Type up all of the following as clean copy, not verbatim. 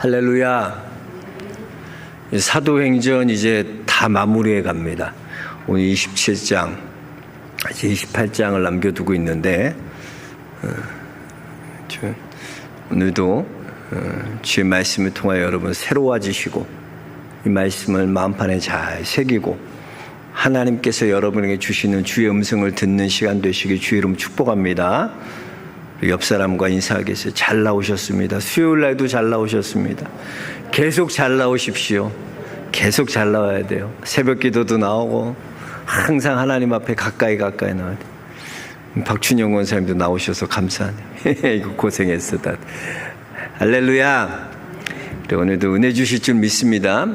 할렐루야. 사도행전 이제 다 마무리해 갑니다. 오늘 27장, 이제 28장을 남겨두고 있는데, 오늘도 주의 말씀을 통하여 여러분 새로워지시고, 이 말씀을 마음판에 잘 새기고, 하나님께서 여러분에게 주시는 주의 음성을 듣는 시간 되시길 주의 이름 축복합니다. 옆 사람과 인사하겠어요. 잘 나오셨습니다. 수요일 날도 잘 나오셨습니다. 계속 잘 나오십시오. 계속 잘 나와야 돼요. 새벽 기도도 나오고 항상 하나님 앞에 가까이 나와야 돼요. 박춘영 원사님도 나오셔서 감사하네요. 이거 고생했어. 할렐루야. 오늘도 은혜 주실 줄 믿습니다.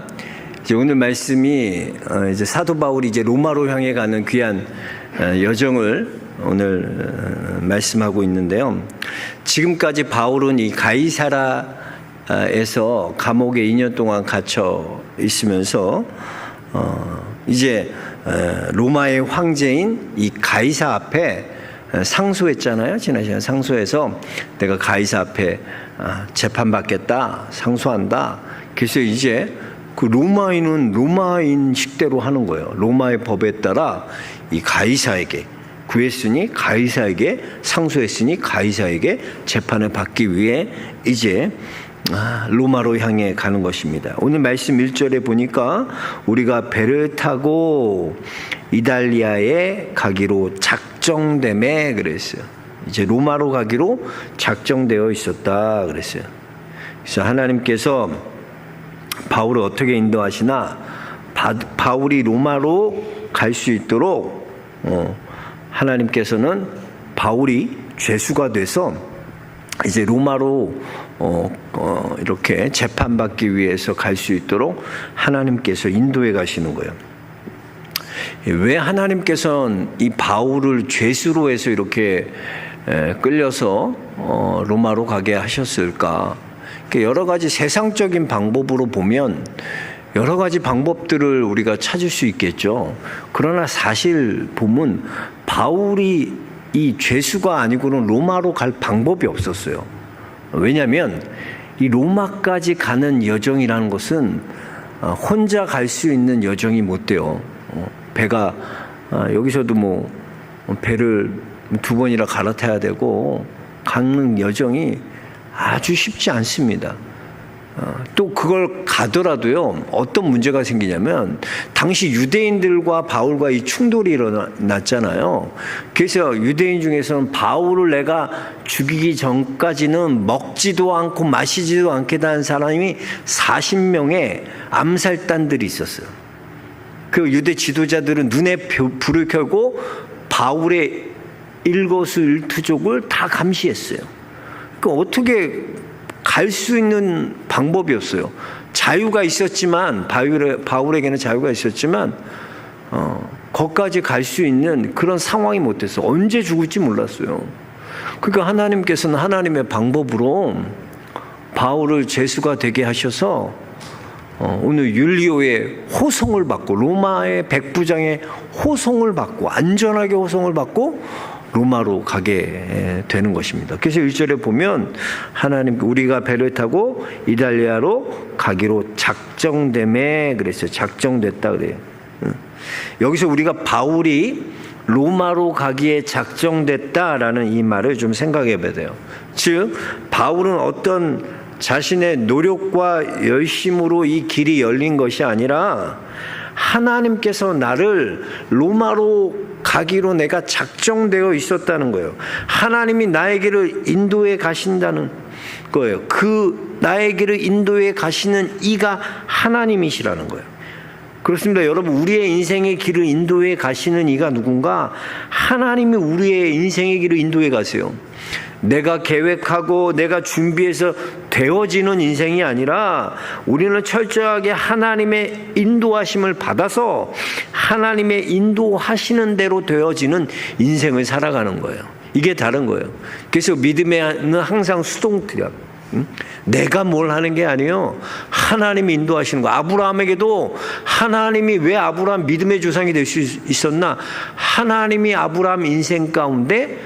이제 오늘 말씀이 이제 사도 바울이 이제 로마로 향해 가는 귀한 여정을 오늘 말씀하고 있는데요. 지금까지 바울은 이 가이사라에서 감옥에 2년 동안 갇혀 있으면서 이제 로마의 황제인 이 가이사 앞에 상소했잖아요. 지난 시간에 상소해서 내가 가이사 앞에 재판받겠다, 상소한다. 그래서 이제 그 로마인은 로마인 식대로 하는 거예요. 로마의 법에 따라 이 가이사에게 구했으니 가이사에게 상소했으니 가이사에게 재판을 받기 위해 이제 로마로 향해 가는 것입니다. 오늘 말씀 1절에 보니까 우리가 배를 타고 이달리아에 가기로 작정됨에 그랬어요. 이제 로마로 가기로 작정되어 있었다 그랬어요. 그래서 하나님께서 바울을 어떻게 인도하시나, 바울이 로마로 갈 수 있도록 하나님께서는 바울이 죄수가 돼서 이제 로마로 이렇게 재판받기 위해서 갈 수 있도록 하나님께서 인도해 가시는 거예요. 왜 하나님께서는 이 바울을 죄수로 해서 이렇게 끌려서 로마로 가게 하셨을까? 여러 가지 세상적인 방법으로 보면 여러 가지 방법들을 우리가 찾을 수 있겠죠. 그러나 사실 보면 바울이 이 죄수가 아니고는 로마로 갈 방법이 없었어요. 왜냐하면 이 로마까지 가는 여정이라는 것은 혼자 갈 수 있는 여정이 못 돼요. 배가 여기서도 뭐 배를 2번이나 갈아타야 되고 가는 여정이 아주 쉽지 않습니다. 또 그걸 가더라도요, 어떤 문제가 생기냐면 당시 유대인들과 바울과 이 충돌이 일어났잖아요. 그래서 유대인 중에서는 바울을 내가 죽이기 전까지는 먹지도 않고 마시지도 않겠다 한 사람이 40명의 암살단들이 있었어요. 그 유대 지도자들은 눈에 불을 켜고 바울의 일거수일투족을 다 감시했어요. 그 어떻게 갈 수 있는 방법이 없어요. 자유가 있었지만, 바울에게는 자유가 있었지만 거기까지 갈 수 있는 그런 상황이 못 됐어. 언제 죽을지 몰랐어요. 그러니까 하나님께서는 하나님의 방법으로 바울을 죄수가 되게 하셔서 오늘 율리오의 호송을 받고, 로마의 백부장의 호송을 받고, 안전하게 호송을 받고 로마로 가게 되는 것입니다. 그래서 1절에 보면 하나님, 우리가 배를 타고 이달리아로 가기로 작정됨에 그랬어요. 작정됐다 그래요. 여기서 우리가 바울이 로마로 가기에 작정됐다라는 이 말을 좀 생각해 봐야 돼요. 즉 바울은 어떤 자신의 노력과 열심으로 이 길이 열린 것이 아니라 하나님께서 나를 로마로 가기로 내가 작정되어 있었다는 거예요. 하나님이 나의 길을 인도해 가신다는 거예요. 그 나의 길을 인도해 가시는 이가 하나님이시라는 거예요. 그렇습니다. 여러분, 우리의 인생의 길을 인도해 가시는 이가 누군가? 하나님이 우리의 인생의 길을 인도해 가세요. 내가 계획하고 내가 준비해서 되어지는 인생이 아니라 우리는 철저하게 하나님의 인도하심을 받아서 하나님의 인도하시는 대로 되어지는 인생을 살아가는 거예요. 이게 다른 거예요. 그래서 믿음에는 항상 수동태야. 내가 뭘 하는 게 아니에요. 하나님이 인도하시는 거. 아브라함에게도 하나님이 왜 아브라함 믿음의 조상이 될 수 있었나? 하나님이 아브라함 인생 가운데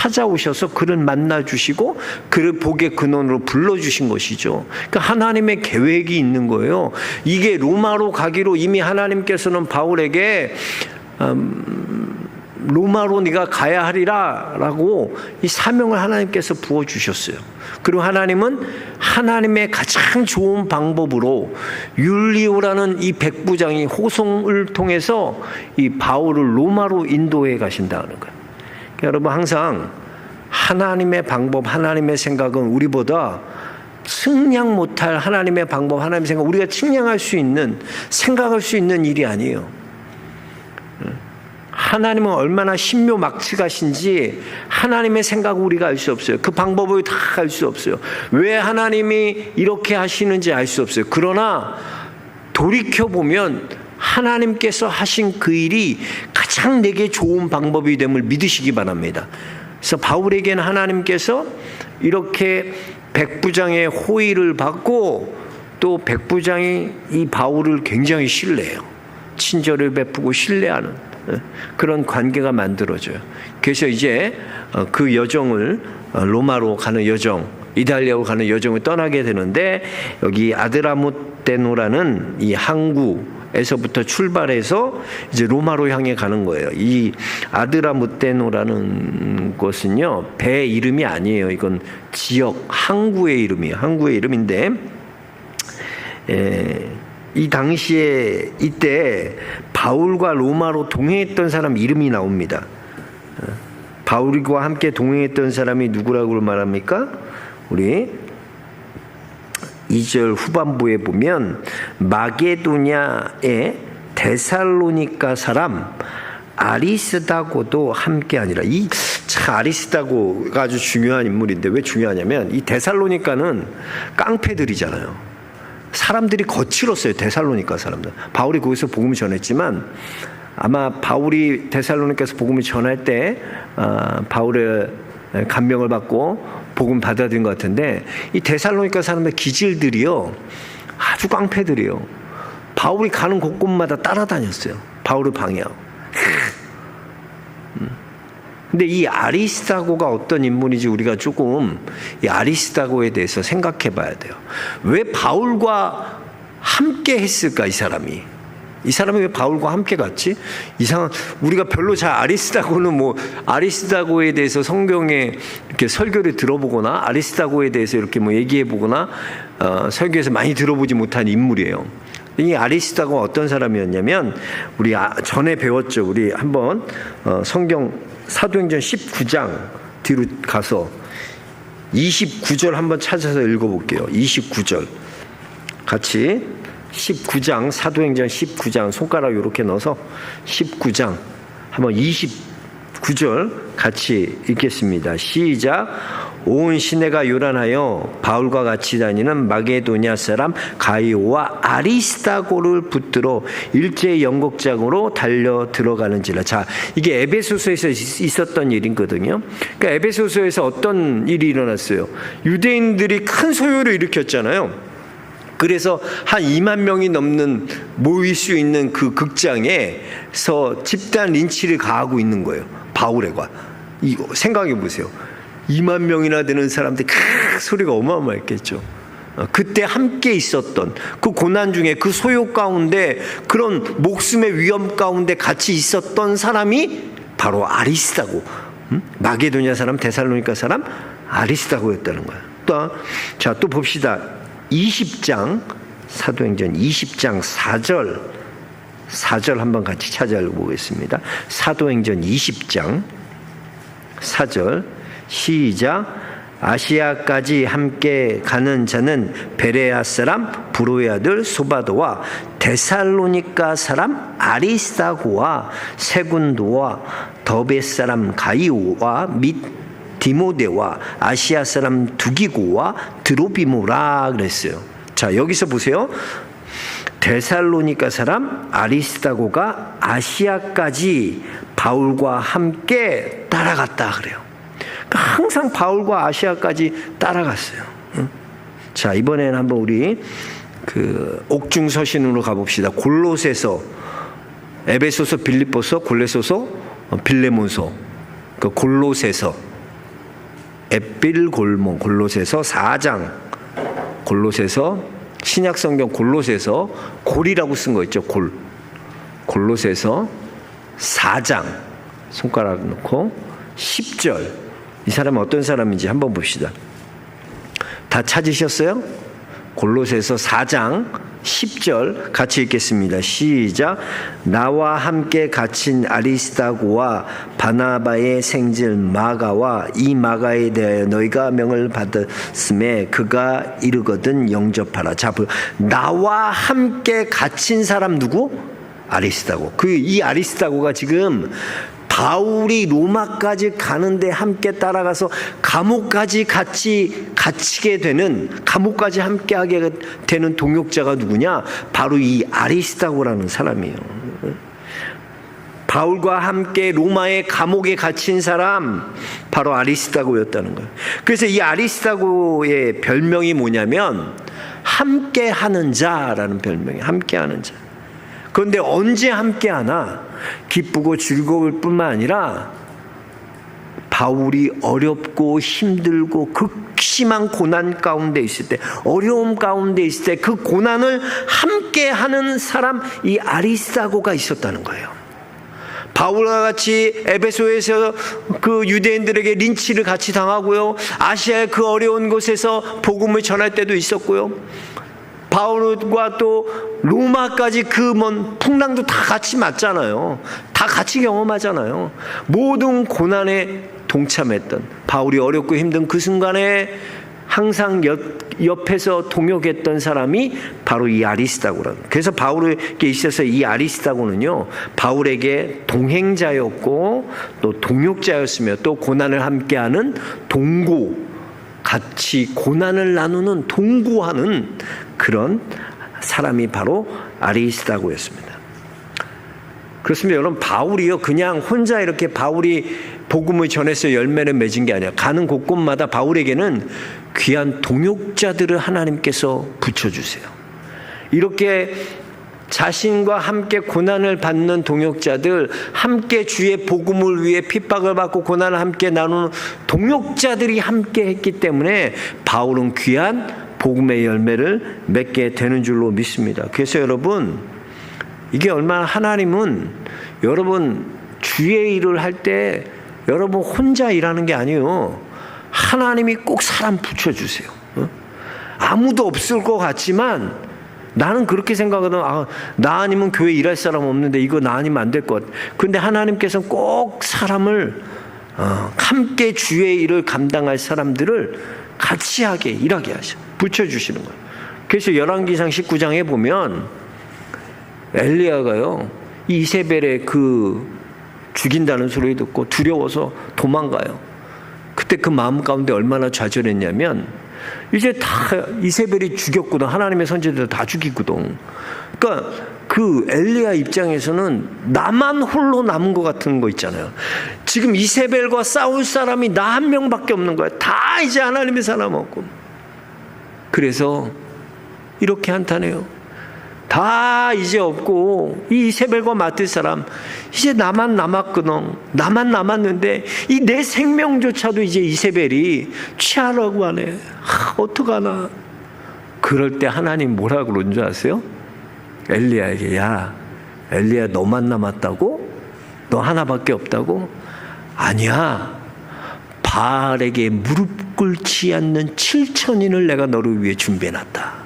찾아오셔서 그를 만나 주시고 그를 복의 근원으로 불러주신 것이죠. 그러니까 하나님의 계획이 있는 거예요. 이게 로마로 가기로 이미 하나님께서는 바울에게 로마로 네가 가야 하리라 라고 이 사명을 하나님께서 부어주셨어요. 그리고 하나님은 하나님의 가장 좋은 방법으로 율리오라는 이 백부장이 호송을 통해서 이 바울을 로마로 인도해 가신다는 거예요. 그러니까 여러분 항상 하나님의 방법, 하나님의 생각은 우리보다 측량 못할 하나님의 방법, 하나님의 생각, 우리가 측량할 수 있는, 생각할 수 있는 일이 아니에요. 하나님은 얼마나 신묘막측하신지 하나님의 생각을 우리가 알 수 없어요. 그 방법을 다 알 수 없어요. 왜 하나님이 이렇게 하시는지 알 수 없어요. 그러나 돌이켜보면 하나님께서 하신 그 일이 가장 내게 좋은 방법이 됨을 믿으시기 바랍니다. 그래서 바울에게는 하나님께서 이렇게 백부장의 호의를 받고 또 백부장이 이 바울을 굉장히 신뢰해요. 친절을 베푸고 신뢰하는 그런 관계가 만들어져요. 그래서 이제 그 여정을 로마로 가는 여정, 이탈리아로 가는 여정을 떠나게 되는데 여기 아드라무테노라는 이 항구에서부터 출발해서 이제 로마로 향해 가는 거예요. 이 아드라무테노라는 곳은요 배 이름이 아니에요. 이건 지역 항구의 이름이에요. 항구의 이름인데 이 당시에 이때 바울과 로마로 동행했던 사람 이름이 나옵니다. 바울과 함께 동행했던 사람이 누구라고 말합니까? 우리 2절 후반부에 보면 마게도냐의 데살로니가 사람 아리스다고도 함께하니라. 이 참 아리스다고가 아주 중요한 인물인데 왜 중요하냐면 이 데살로니가는 깡패들이잖아요. 사람들이 거칠었어요. 데살로니가 사람들. 바울이 거기서 복음을 전했지만 아마 바울이 데살로니가에서 복음을 전할 때 바울의 감명을 받고 복음 받아들인 것 같은데 이 데살로니가 사람들 기질들이요 아주 깡패들이요. 바울이 가는 곳곳마다 따라다녔어요. 바울을 방해하고. 근데 이 아리스다고가 어떤 인물인지 우리가 조금 이 아리스다고에 대해서 생각해 봐야 돼요. 왜 바울과 함께 했을까, 이 사람이? 이 사람이 왜 바울과 함께 갔지? 우리가 별로 잘 아리스다고에 대해서 성경에 이렇게 설교를 들어보거나 아리스다고에 대해서 이렇게 얘기해 보거나 설교에서 많이 들어보지 못한 인물이에요. 이 아리스다고가 어떤 사람이었냐면 우리 전에 배웠죠. 우리 한번 성경 사도행전 19장 뒤로 가서 29절 한번 찾아서 읽어볼게요. 29절 같이 19장 사도행전 19장 손가락 이렇게 넣어서 19장 한번 29절 같이 읽겠습니다. 시작. 온 시내가 요란하여 바울과 같이 다니는 마게도냐 사람 가이오와 아리스다고를 붙들어 일제의 연극장으로 달려 들어가는지라. 자, 이게 에베소서에서 있었던 일이거든요. 그러니까 에베소서에서 어떤 일이 일어났어요? 유대인들이 큰 소요를 일으켰잖아요. 그래서 한 2만 명이 넘는 모일 수 있는 그 극장에서 집단 린치를 가하고 있는 거예요. 바울에가. 이거 생각해 보세요. 2만 명이나 되는 사람들 소리가 어마어마했겠죠. 그때 함께 있었던 그 고난 중에 그 소요 가운데 그런 목숨의 위험 가운데 같이 있었던 사람이 바로 아리스다고, 마게도냐 사람, 데살로니가 사람 아리스다고였다는 거야. 또 봅시다. 20장 사도행전 20장 4절 한번 같이 찾아보겠습니다. 사도행전 20장 4절 시작. 아시아까지 함께 가는 자는 베레아 사람 브로의 아들 소바도와 데살로니가 사람 아리스다고와 세군도와 더베 사람 가이오와 및 디모데와 아시아 사람 두기고와 드로비모라 그랬어요. 자, 여기서 보세요. 데살로니가 사람 아리스다고가 아시아까지 바울과 함께 따라갔다 그래요. 그러니까 항상 바울과 아시아까지 따라갔어요. 자, 이번에는 한번 우리 그 옥중서신으로 가봅시다. 골로새서, 에베소서, 빌립보서, 골로새서, 빌레몬서, 그 골로새서 에필골몬, 골로새서 4장, 골로새서 신약성경 골로새서 골이라고 쓴 거 있죠. 골로새서 4장 손가락 놓고 10절. 이 사람은 어떤 사람인지 한번 봅시다. 다 찾으셨어요? 골로새서 4장 10절 같이 읽겠습니다. 시작. 나와 함께 갇힌 아리스다고와 바나바의 생질 마가와 이 마가에 대하여 너희가 명을 받았음에 그가 이르거든 영접하라. 자, 나와 함께 갇힌 사람 누구? 아리스다고. 이 아리스다고가 지금 바울이 로마까지 가는데 함께 따라가서 감옥까지 같이 갇히게 되는, 감옥까지 함께하게 되는 동역자가 누구냐? 바로 이 아리스다고라는 사람이에요. 바울과 함께 로마의 감옥에 갇힌 사람, 바로 아리스다고였다는 거예요. 그래서 이 아리스다고의 별명이 뭐냐면 함께하는 자라는 별명이에요. 함께하는 자. 그런데 언제 함께하나? 기쁘고 즐거울 뿐만 아니라 바울이 어렵고 힘들고 극심한 고난 가운데 있을 때, 어려움 가운데 있을 때 그 고난을 함께하는 사람, 이 아리스다고가 있었다는 거예요. 바울과 같이 에베소에서 그 유대인들에게 린치를 같이 당하고요, 아시아의 그 어려운 곳에서 복음을 전할 때도 있었고요, 바울과 또 로마까지 그 먼 풍랑도 다 같이 맞잖아요. 다 같이 경험하잖아요. 모든 고난에 동참했던, 바울이 어렵고 힘든 그 순간에 항상 옆에서 동역했던 사람이 바로 이 아리스다고라는. 그래서 바울에게 있어서 이 아리스다고는요, 바울에게 동행자였고 또 동역자였으며 또 고난을 함께하는 동고, 같이 고난을 나누는, 동고하는 그런 사람이 바로 아리스다고였습니다. 그렇습니다. 여러분, 바울이요, 그냥 혼자 이렇게 바울이 복음을 전해서 열매를 맺은 게 아니라 가는 곳곳마다 바울에게는 귀한 동역자들을 하나님께서 붙여주세요. 이렇게 자신과 함께 고난을 받는 동역자들, 함께 주의 복음을 위해 핍박을 받고 고난을 함께 나누는 동역자들이 함께 했기 때문에 바울은 귀한 복음의 열매를 맺게 되는 줄로 믿습니다. 그래서 여러분, 이게 얼마나, 하나님은 여러분 주의 일을 할 때 여러분 혼자 일하는 게 아니에요. 하나님이 꼭 사람 붙여주세요. 아무도 없을 것 같지만 나는 그렇게 생각하거든. 나 아니면 교회 일할 사람 없는데 이거 나 아니면 안 될 것 같아. 그런데 하나님께서는 꼭 사람을 함께 주의 일을 감당할 사람들을 같이 하게, 일하게 하셔, 붙여주시는 거예요. 그래서 열왕기상 19장에 보면 엘리야가요, 이세벨의 그 죽인다는 소리 듣고 두려워서 도망가요. 그때 그 마음 가운데 얼마나 좌절했냐면, 이제 다 이세벨이 죽였거든. 하나님의 선지자들 다 죽이거든. 그러니까 그 엘리야 입장에서는 나만 홀로 남은 것 같은 거 있잖아요. 지금 이세벨과 싸울 사람이 나 한 명밖에 없는 거야. 다 이제 하나님의 사람 없고. 그래서 이렇게 한탄해요. 다 이제 없고 이 이세벨과 맡을 사람 이제 나만 남았거든. 나만 남았는데 이 내 생명조차도 이제 이세벨이 취하라고 하네. 어떡하나. 그럴 때 하나님 뭐라고 그런 줄 아세요? 엘리야에게, 야, 엘리야 너만 남았다고? 너 하나밖에 없다고? 아니야. 바알에게 무릎 꿇지 않는 7,000인을 내가 너를 위해 준비해놨다.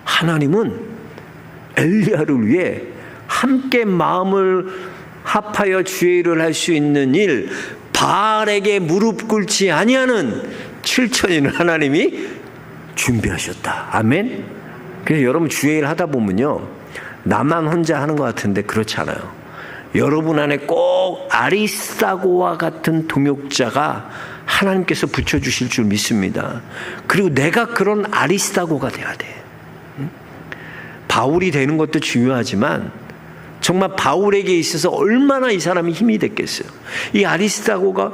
하나님은 엘리야를 위해 함께 마음을 합하여 주의 일을 할 수 있는 일, 바알에게 무릎 꿇지 아니하는 7,000인을 하나님이 준비하셨다. 아멘. 그래서 여러분 주의 일 하다 보면요, 나만 혼자 하는 것 같은데 그렇지 않아요. 여러분 안에 꼭 아리스다고와 같은 동역자가 하나님께서 붙여주실 줄 믿습니다. 그리고 내가 그런 아리스다고가 돼야 돼. 바울이 되는 것도 중요하지만 정말 바울에게 있어서 얼마나 이 사람이 힘이 됐겠어요. 이 아리스다고가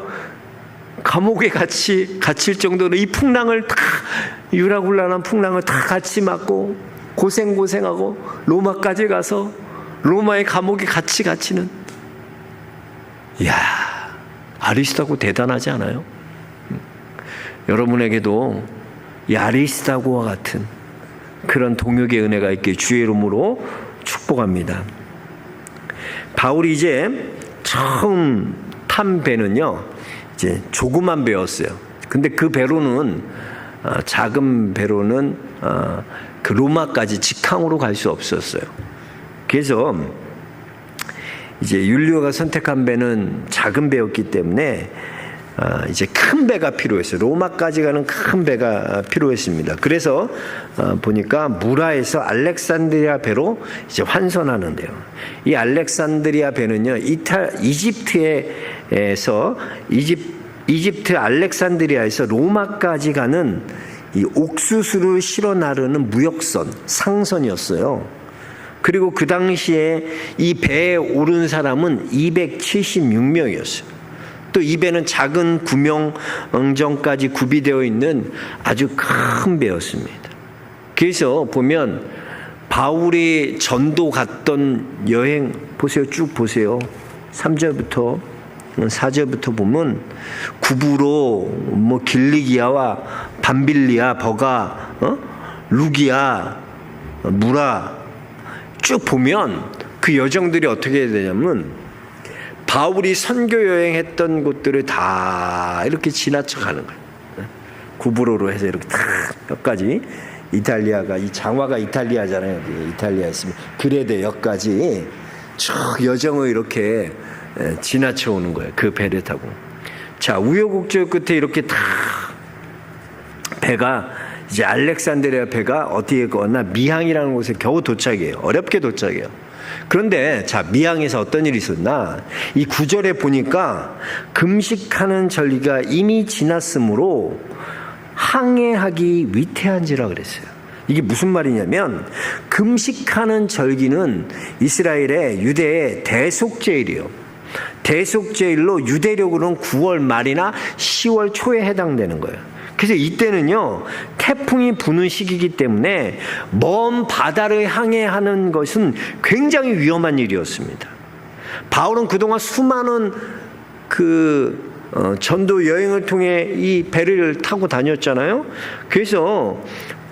감옥에 갇힐 정도로 이 풍랑을 다, 유라굴란한 풍랑을 다 같이 맞고 고생하고 로마까지 가서 로마의 감옥에 같이 갇히는, 이야, 아리스다고 대단하지 않아요? 여러분에게도 이 아리스다고와 같은 그런 동역의 은혜가 있게 주의 이름으로 축복합니다. 바울이 이제 처음 탄 배는요, 이제 조그만 배였어요. 근데 그 배로는 작은 배로는 그 로마까지 직항으로 갈 수 없었어요. 그래서 이제 율리오가 선택한 배는 작은 배였기 때문에 이제 큰 배가 필요했어요. 로마까지 가는 큰 배가 필요했습니다. 그래서 보니까 무라에서 알렉산드리아 배로 이제 환선하는데요. 이 알렉산드리아 배는요, 이집트 알렉산드리아에서 로마까지 가는 이 옥수수를 실어 나르는 무역선, 상선이었어요. 그리고 그 당시에 이 배에 오른 사람은 276명이었어요. 또 이 배는 작은 구명정까지 구비되어 있는 아주 큰 배였습니다. 그래서 보면 바울이 전도 갔던 여행 보세요. 쭉 보세요. 3절부터 4절부터 보면 구브로, 길리기아와 밤빌리아, 버가, 루기아, 무라 쭉 보면 그 여정들이 어떻게 되냐면 바울이 선교 여행했던 곳들을 다 이렇게 지나쳐 가는 거예요. 구브로로 해서 이렇게 다 여기까지, 이탈리아가 이 장화가 이탈리아잖아요. 이탈리아 있으면 그레데 역까지 쭉 여정을 이렇게 지나쳐 오는 거예요. 그 배를 타고. 자, 우여곡절 끝에 이렇게 다 배가 이제 알렉산드리아 배가 어디에 거나 미항이라는 곳에 겨우 도착해요. 어렵게 도착해요. 그런데 자, 미항에서 어떤 일이 있었나? 이 9절에 보니까 금식하는 절기가 이미 지났으므로 항해하기 위태한지라 그랬어요. 이게 무슨 말이냐면 금식하는 절기는 이스라엘의 유대의 대속제일이에요. 대속제일로 유대력으로는 9월 말이나 10월 초에 해당되는 거예요. 그래서 이때는요, 태풍이 부는 시기이기 때문에 먼 바다를 항해하는 것은 굉장히 위험한 일이었습니다. 바울은 그동안 수많은 전도 여행을 통해 이 배를 타고 다녔잖아요. 그래서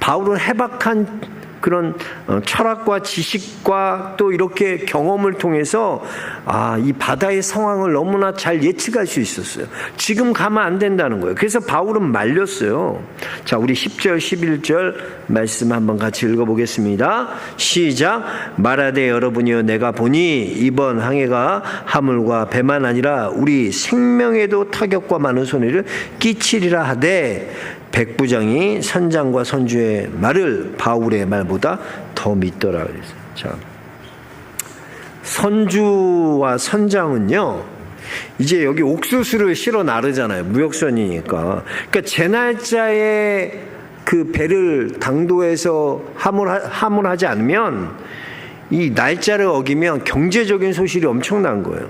바울은 해박한 그런 철학과 지식과 또 이렇게 경험을 통해서 이 바다의 상황을 너무나 잘 예측할 수 있었어요. 지금 가면 안 된다는 거예요. 그래서 바울은 말렸어요. 자, 우리 10절 11절 말씀 한번 같이 읽어보겠습니다. 시작. 말하되 여러분이여 내가 보니 이번 항해가 하물과 배만 아니라 우리 생명에도 타격과 많은 손해를 끼치리라 하되 백부장이 선장과 선주의 말을 바울의 말보다 더 믿더라 그랬어요. 자, 선주와 선장은요, 이제 여기 옥수수를 실어 나르잖아요. 무역선이니까. 그러니까 제 날짜에 그 배를 당도해서 하물하지 않으면 이 날짜를 어기면 경제적인 소실이 엄청난 거예요.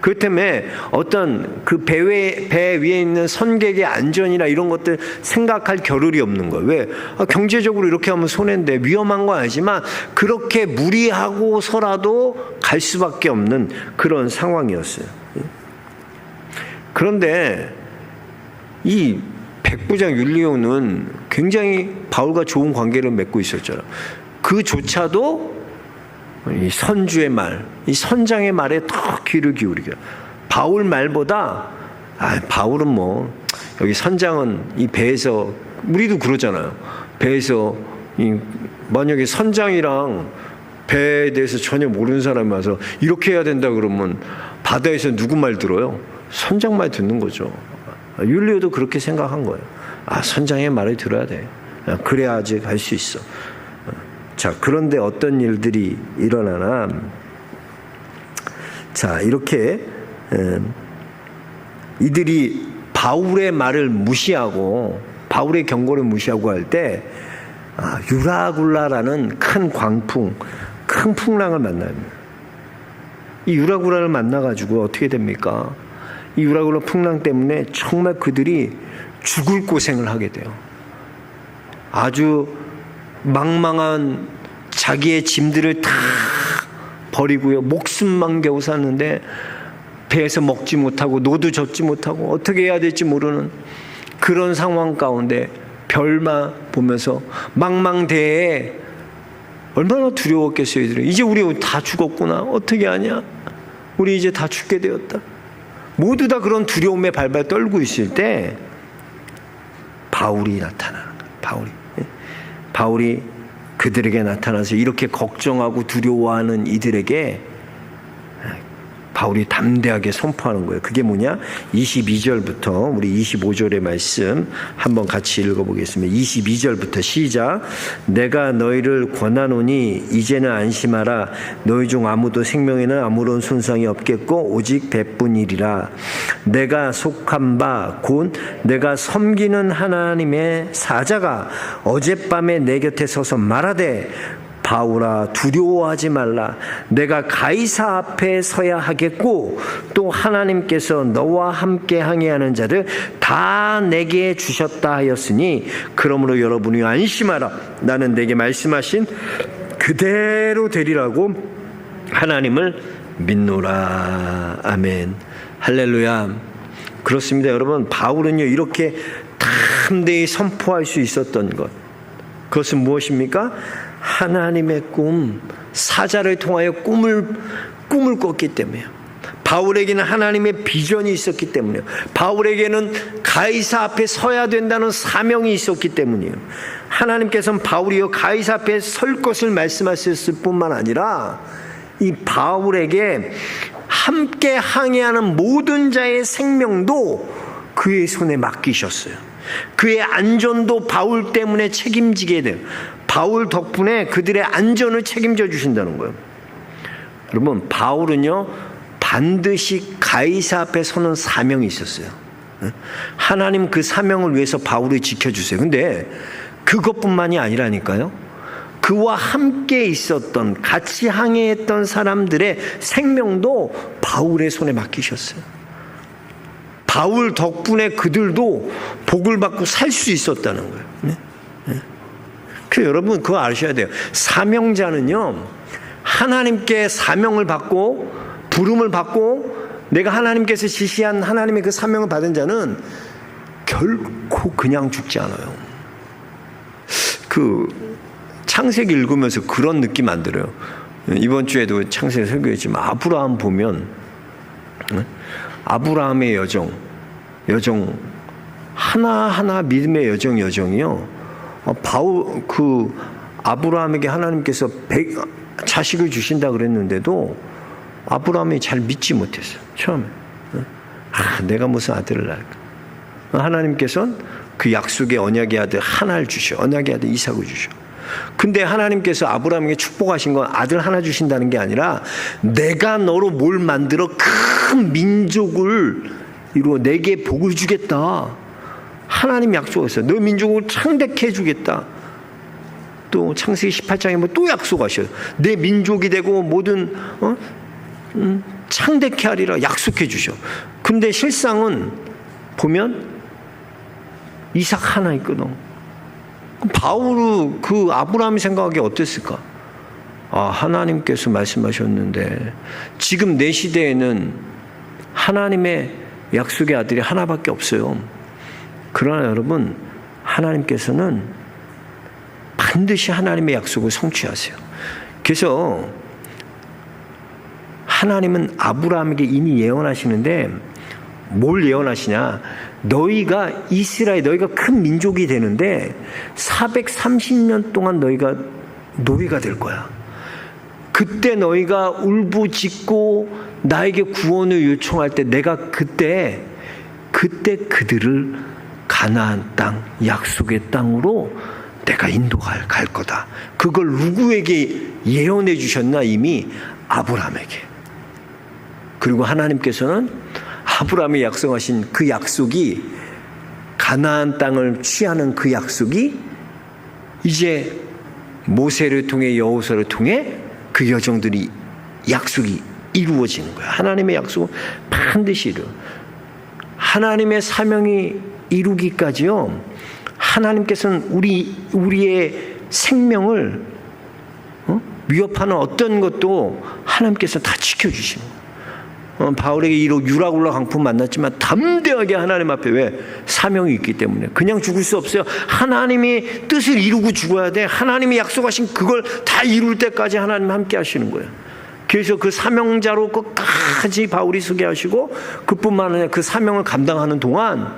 그렇기 때문에 어떤 그 배 위에 있는 선객의 안전이나 이런 것들 생각할 겨를이 없는 거예요. 왜? 경제적으로 이렇게 하면 손해인데 위험한 건 아니지만 그렇게 무리하고서라도 갈 수밖에 없는 그런 상황이었어요. 그런데 이 백부장 율리오는 굉장히 바울과 좋은 관계를 맺고 있었잖아요. 그조차도 이 선주의 말, 이 선장의 말에 더 귀를 기울이게. 바울 말보다 바울은 뭐 여기 선장은 이 배에서 우리도 그러잖아요. 배에서 만약에 선장이랑 배에 대해서 전혀 모르는 사람이 와서 이렇게 해야 된다 그러면 바다에서 누구 말 들어요? 선장 말 듣는 거죠. 율리오도 그렇게 생각한 거예요. 선장의 말을 들어야 돼. 그래야지 갈 수 있어. 자, 그런데 어떤 일들이 일어나나? 자, 이렇게 이들이 바울의 말을 무시하고 바울의 경고를 무시하고 할 때 유라굴라라는 큰 광풍, 큰 풍랑을 만납니다. 이 유라굴라를 만나가지고 어떻게 됩니까? 이 유라굴라 풍랑 때문에 정말 그들이 죽을 고생을 하게 돼요. 아주 망망한 자기의 짐들을 다 버리고요. 목숨만 겨우 샀는데 배에서 먹지 못하고 노도 젓지 못하고 어떻게 해야 될지 모르는 그런 상황 가운데 별만 보면서 망망대해에 얼마나 두려웠겠어요. 이들은. 이제 우리 다 죽었구나. 어떻게 하냐? 우리 이제 다 죽게 되었다. 모두 다 그런 두려움에 발발 떨고 있을 때 바울이 나타나는 거예요. 바울이 그들에게 나타나서 이렇게 걱정하고 두려워하는 이들에게 바울이 담대하게 선포하는 거예요. 그게 뭐냐? 22절부터 우리 25절의 말씀 한번 같이 읽어보겠습니다. 22절부터 시작. 내가 너희를 권하노니 이제는 안심하라. 너희 중 아무도 생명에는 아무런 손상이 없겠고 오직 배뿐이리라. 내가 속한 바 곧 내가 섬기는 하나님의 사자가 어젯밤에 내 곁에 서서 말하되 바울아 두려워하지 말라. 내가 가이사 앞에 서야 하겠고 또 하나님께서 너와 함께 항해하는 자를 다 내게 주셨다 하였으니 그러므로 여러분이 안심하라. 나는 내게 말씀하신 그대로 되리라고 하나님을 믿노라. 아멘. 할렐루야. 그렇습니다. 여러분, 바울은요 이렇게 담대히 선포할 수 있었던 것, 그것은 무엇입니까? 하나님의 꿈, 사자를 통하여 꿈을 꿨기 때문이에요. 바울에게는 하나님의 비전이 있었기 때문이에요. 바울에게는 가이사 앞에 서야 된다는 사명이 있었기 때문이에요. 하나님께서는 바울이요 가이사 앞에 설 것을 말씀하셨을 뿐만 아니라 이 바울에게 함께 항해하는 모든 자의 생명도 그의 손에 맡기셨어요. 그의 안전도 바울 때문에 책임지게 돼요. 바울 덕분에 그들의 안전을 책임져 주신다는 거예요. 여러분, 바울은요 반드시 가이사 앞에 서는 사명이 있었어요. 하나님 그 사명을 위해서 바울을 지켜주세요. 근데 그것뿐만이 아니라니까요. 그와 함께 있었던, 같이 항해했던 사람들의 생명도 바울의 손에 맡기셨어요. 바울 덕분에 그들도 복을 받고 살 수 있었다는 거예요. 그 여러분 그거 아셔야 돼요. 사명자는요 하나님께 사명을 받고 부름을 받고 내가 하나님께서 지시한 하나님의 그 사명을 받은 자는 결코 그냥 죽지 않아요. 그 창세기 읽으면서 그런 느낌 안 들어요. 이번 주에도 창세기 설교했지만 아브라함 보면 아브라함의 여정 하나하나 믿음의 여정이요. 바울 아브라함에게 하나님께서 자식을 주신다 그랬는데도 아브라함이 잘 믿지 못했어요. 처음에 내가 무슨 아들을 낳을까? 하나님께서는 그 약속의 언약의 아들 하나를 주셔. 언약의 아들 이삭을 주셔. 근데 하나님께서 아브라함에게 축복하신 건 아들 하나 주신다는 게 아니라 내가 너로 뭘 만들어 큰 민족을 이루어 내게 복을 주겠다. 하나님 약속했어요. 너 민족을 창대케 해주겠다. 또 창세기 18장에 뭐 또 약속하셔요. 내 민족이 되고 모든 창대케 하리라 약속해 주셔. 근데 실상은 보면 이삭 하나 있거든. 바울은 그 아브라함이 생각하기에 어땠을까? 하나님께서 말씀하셨는데 지금 내 시대에는 하나님의 약속의 아들이 하나밖에 없어요. 그러나 여러분, 하나님께서는 반드시 하나님의 약속을 성취하세요. 그래서 하나님은 아브라함에게 이미 예언하시는데 뭘 예언하시냐? 너희가 너희가 큰 민족이 되는데 430년 동안 너희가 노예가 될 거야. 그때 너희가 울부짖고 나에게 구원을 요청할 때 내가 그때 그들을 가나안 땅, 약속의 땅으로 내가 갈 거다. 그걸 누구에게 예언해 주셨나? 이미 아브라함에게. 그리고 하나님께서는 아브라함이 약속하신 그 약속이 가나안 땅을 취하는 그 약속이 이제 모세를 통해 여호수아를 통해 그 여정들이 약속이 이루어지는 거야. 하나님의 약속은 반드시 이루어. 하나님의 사명이 이루기까지요. 하나님께서는 우리의 생명을 위협하는 어떤 것도 하나님께서 다 지켜주시는 거예요. 바울에게 이로 유라굴라 강풍 만났지만 담대하게 하나님 앞에 왜? 사명이 있기 때문에 그냥 죽을 수 없어요. 하나님이 뜻을 이루고 죽어야 돼. 하나님이 약속하신 그걸 다 이룰 때까지 하나님 함께 하시는 거예요. 그래서 그 사명자로 끝까지 바울이 서게 하시고 그뿐만 아니라 그 사명을 감당하는 동안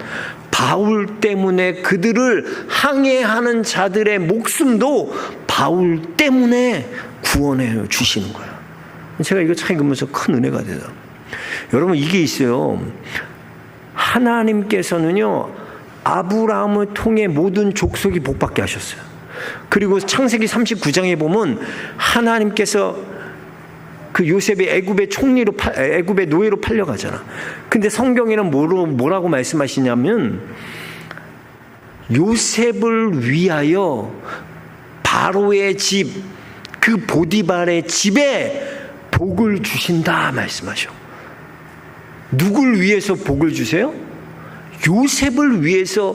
바울 때문에 그들을 항해하는 자들의 목숨도 바울 때문에 구원해 주시는 거예요. 제가 이거 참 읽으면서 큰 은혜가 되요. 여러분 이게 있어요. 하나님께서는요 아브라함을 통해 모든 족속이 복받게 하셨어요. 그리고 창세기 39장에 보면 하나님께서 그 요셉이 애굽의 총리로 애굽의 노예로 팔려가잖아. 근데 성경에는 뭐라고 말씀하시냐면 요셉을 위하여 바로의 집, 그 보디발의 집에 복을 주신다 말씀하셔. 누굴 위해서 복을 주세요? 요셉을 위해서.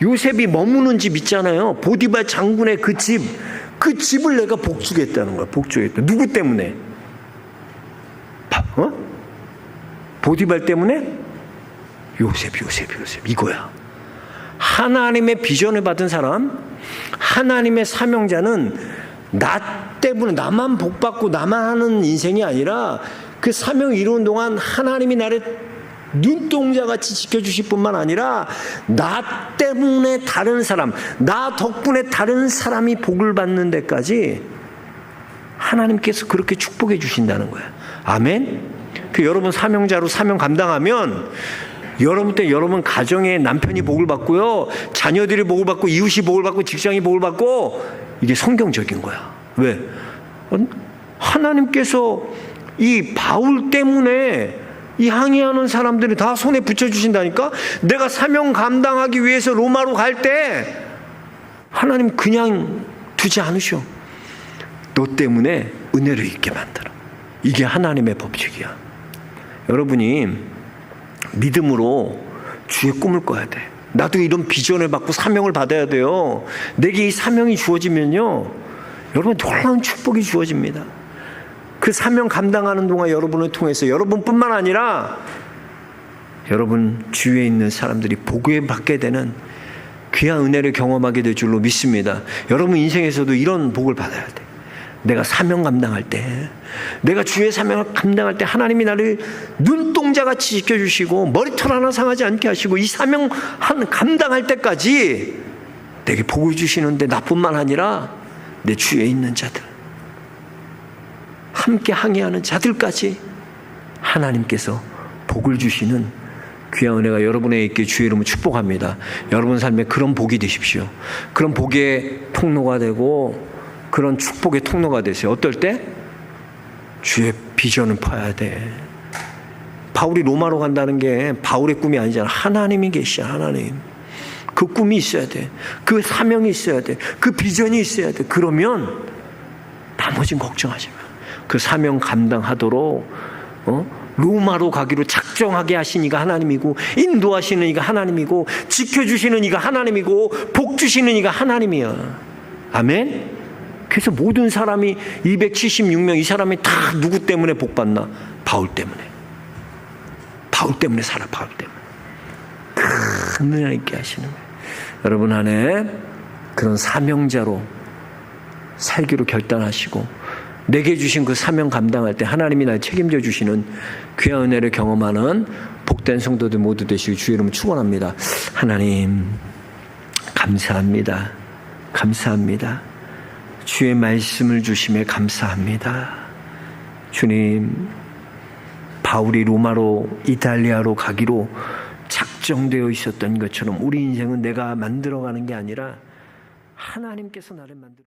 요셉이 머무는 집 있잖아요. 보디발 장군의 그 집, 그 집을 내가 복 주겠다는 거야. 복 주겠다. 누구 때문에? 보디발 때문에? 요셉 이거야. 하나님의 비전을 받은 사람, 하나님의 사명자는 나 때문에 나만 복받고 나만 하는 인생이 아니라 그 사명을 이루는 동안 하나님이 나를 눈동자같이 지켜주실 뿐만 아니라 나 때문에 다른 사람, 나 덕분에 다른 사람이 복을 받는 데까지 하나님께서 그렇게 축복해 주신다는 거야. 아멘. 그 여러분 사명자로 사명 감당하면 여러분 때 여러분 가정에 남편이 복을 받고요, 자녀들이 복을 받고, 이웃이 복을 받고, 직장이 복을 받고. 이게 성경적인 거야. 왜? 하나님께서 이 바울 때문에 이 항해하는 사람들이 다 손에 붙여주신다니까. 내가 사명 감당하기 위해서 로마로 갈 때 하나님 그냥 두지 않으셔. 너 때문에 은혜를 입게 만들어. 이게 하나님의 법칙이야. 여러분이 믿음으로 주의 꿈을 꿔야 돼. 나도 이런 비전을 받고 사명을 받아야 돼요. 내게 이 사명이 주어지면요, 여러분 놀라운 축복이 주어집니다. 그 사명 감당하는 동안 여러분을 통해서 여러분뿐만 아니라 여러분 주위에 있는 사람들이 복을 받게 되는 귀한 은혜를 경험하게 될 줄로 믿습니다. 여러분 인생에서도 이런 복을 받아야 돼. 내가 사명 감당할 때, 내가 주의 사명을 감당할 때 하나님이 나를 눈동자같이 지켜주시고 머리털 하나 상하지 않게 하시고 이 사명 감당할 때까지 내게 복을 주시는데, 나뿐만 아니라 내 주위에 있는 자들, 함께 항해하는 자들까지 하나님께서 복을 주시는 귀한 은혜가 여러분에게 있게 주의 이름으로 축복합니다. 여러분 삶에 그런 복이 되십시오. 그런 복의 통로가 되고 그런 축복의 통로가 되세요. 어떨 때? 주의 비전을 퍼야 돼. 바울이 로마로 간다는 게 바울의 꿈이 아니잖아. 하나님이 계시야. 하나님. 그 꿈이 있어야 돼. 그 사명이 있어야 돼. 그 비전이 있어야 돼. 그러면 나머지는 걱정하지 마. 그 사명 감당하도록 로마로 가기로 작정하게 하신 이가 하나님이고, 인도하시는 이가 하나님이고, 지켜주시는 이가 하나님이고, 복 주시는 이가 하나님이야. 아멘. 그래서 모든 사람이 276명, 이 사람이 다 누구 때문에 복 받나? 바울 때문에. 바울 때문에 살아. 바울 때문에. 큰 은혜 있게 하시는 거예요. 여러분 안에 그런 사명자로 살기로 결단하시고, 내게 주신 그 사명 감당할 때 하나님이 날 책임져 주시는 귀한 은혜를 경험하는 복된 성도들 모두 되시길 주의 이름으로 축원합니다. 하나님 감사합니다. 감사합니다. 주의 말씀을 주심에 감사합니다. 주님, 바울이 로마로, 이탈리아로 가기로 작정되어 있었던 것처럼 우리 인생은 내가 만들어가는 게 아니라 하나님께서 나를 만들어